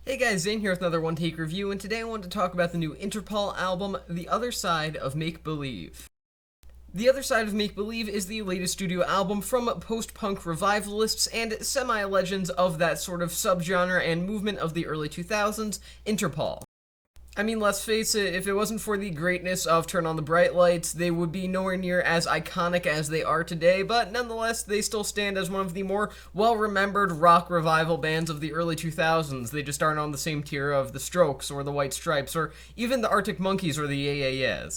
Hey guys, Zane here with another One Take review, and today I want to talk about the new Interpol album, The Other Side of Make Believe. The Other Side of Make Believe is the latest studio album from post-punk revivalists and semi-legends of that sort of subgenre and movement of the early 2000s, Interpol. I mean, let's face it, if it wasn't for the greatness of Turn on the Bright Lights, they would be nowhere near as iconic as they are today, but nonetheless, they still stand as one of the more well-remembered rock revival bands of the early 2000s. They just aren't on the same tier of the Strokes, or the White Stripes, or even the Arctic Monkeys or the Yeah.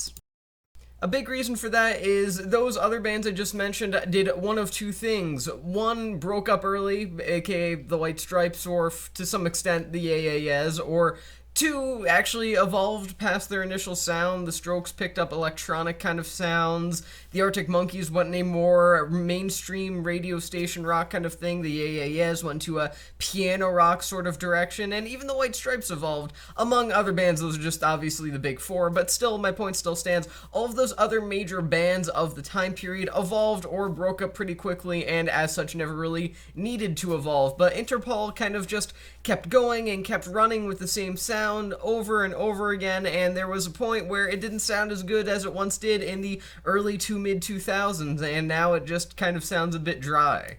A big reason for that is those other bands I just mentioned did one of two things. One, broke up early, aka the White Stripes, or to some extent the Yeah, or two, actually evolved past their initial sound. The Strokes picked up electronic kind of sounds. The Arctic Monkeys went in a more mainstream radio station rock kind of thing. The Yeah went to a piano rock sort of direction. And even the White Stripes evolved. Among other bands, those are just obviously the big four. But still, my point still stands. All of those other major bands of the time period evolved or broke up pretty quickly, and as such never really needed to evolve. But Interpol kind of just kept going and kept running with the same sound over and over again, and there was a point where it didn't sound as good as it once did in the early to mid 2000s, and now it just kind of sounds a bit dry.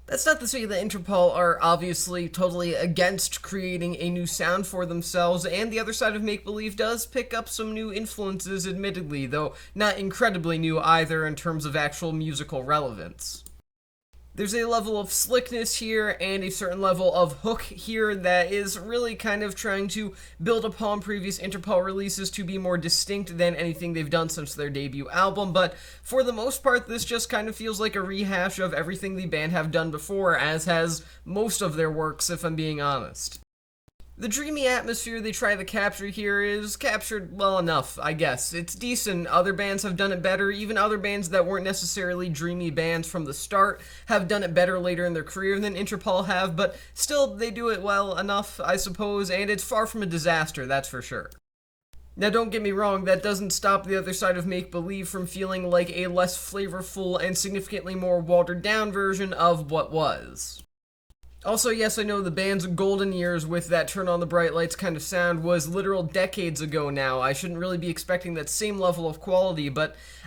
That's not to say that Interpol are obviously totally against creating a new sound for themselves, and The Other Side of Make Believe does pick up some new influences, admittedly, though not incredibly new either in terms of actual musical relevance. There's a level of slickness here and a certain level of hook here that is really kind of trying to build upon previous Interpol releases to be more distinct than anything they've done since their debut album, but for the most part this just kind of feels like a rehash of everything the band have done before, as has most of their works, if I'm being honest. The dreamy atmosphere they try to capture here is captured well enough, I guess. It's decent. Other bands have done it better. Even other bands that weren't necessarily dreamy bands from the start have done it better later in their career than Interpol have, but still, they do it well enough, I suppose, and it's far from a disaster, that's for sure. Now, don't get me wrong, that doesn't stop The Other Side of Make Believe from feeling like a less flavorful and significantly more watered-down version of what was. Also, yes, I know the band's golden years with that Turn on the Bright Lights kind of sound was literal decades ago now. I shouldn't really be expecting that same level of quality,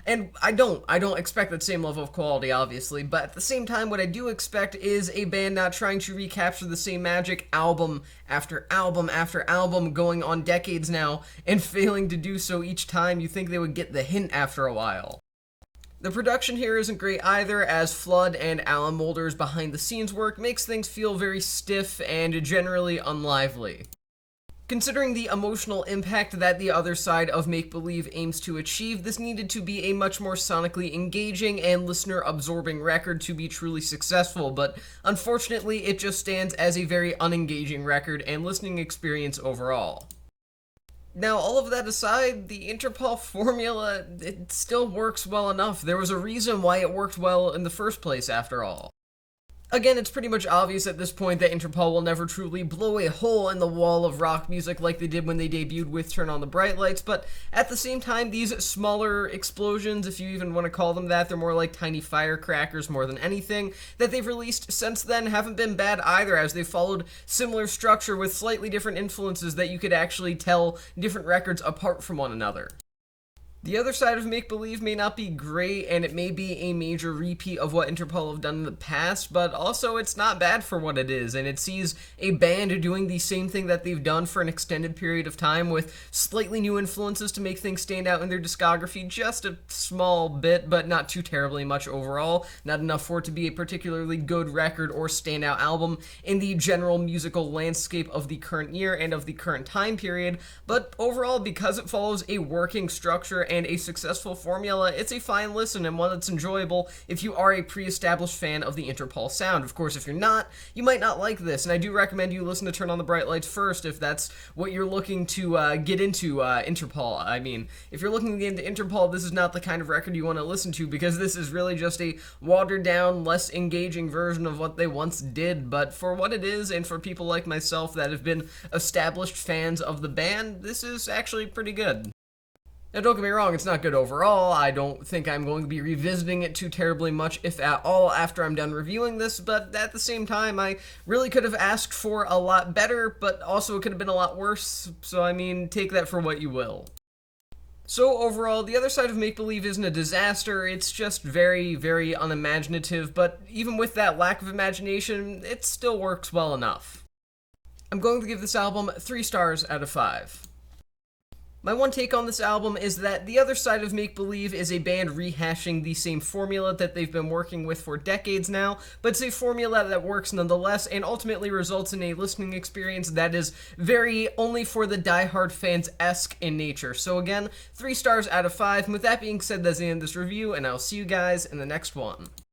and I don't expect that same level of quality, obviously, but at the same time, what I do expect is a band not trying to recapture the same magic album after album after album going on decades now, and failing to do so each time. You think they would get the hint after a while. The production here isn't great either, as Flood and Alan Moulder's behind-the-scenes work makes things feel very stiff and generally unlively. Considering the emotional impact that The Other Side of Make Believe aims to achieve, this needed to be a much more sonically engaging and listener-absorbing record to be truly successful, but unfortunately it just stands as a very unengaging record and listening experience overall. Now, all of that aside, the Interpol formula, it still works well enough. There was a reason why it worked well in the first place, after all. Again, it's pretty much obvious at this point that Interpol will never truly blow a hole in the wall of rock music like they did when they debuted with Turn on the Bright Lights, but at the same time, these smaller explosions, if you even want to call them that, they're more like tiny firecrackers more than anything, that they've released since then haven't been bad either, as they've followed similar structure with slightly different influences that you could actually tell different records apart from one another. The Other Side of Make Believe may not be great, and it may be a major repeat of what Interpol have done in the past, but also it's not bad for what it is, and it sees a band doing the same thing that they've done for an extended period of time with slightly new influences to make things stand out in their discography just a small bit, but not too terribly much overall, not enough for it to be a particularly good record or standout album in the general musical landscape of the current year and of the current time period, but overall, because it follows a working structure and a successful formula, it's a fine listen and one that's enjoyable if you are a pre-established fan of the Interpol sound. Of course, if you're not, you might not like this, and I do recommend you listen to Turn on the Bright Lights first if that's what you're looking to get into Interpol. I mean, if you're looking to get into Interpol, this is not the kind of record you want to listen to, because this is really just a watered-down, less engaging version of what they once did, but for what it is, and for people like myself that have been established fans of the band, this is actually pretty good. Now, don't get me wrong, it's not good overall. I don't think I'm going to be revisiting it too terribly much, if at all, after I'm done reviewing this, but at the same time, I really could have asked for a lot better, but also it could have been a lot worse, so I mean, take that for what you will. So overall, The Other Side of Make Believe isn't a disaster, it's just very, very unimaginative, but even with that lack of imagination, it still works well enough. I'm going to give this album 3 stars out of 5. My one take on this album is that The Other Side of Make Believe is a band rehashing the same formula that they've been working with for decades now, but it's a formula that works nonetheless and ultimately results in a listening experience that is very only-for-the-diehard-fans-esque in nature. So again, 3 stars out of 5. And with that being said, that's the end of this review, and I'll see you guys in the next one.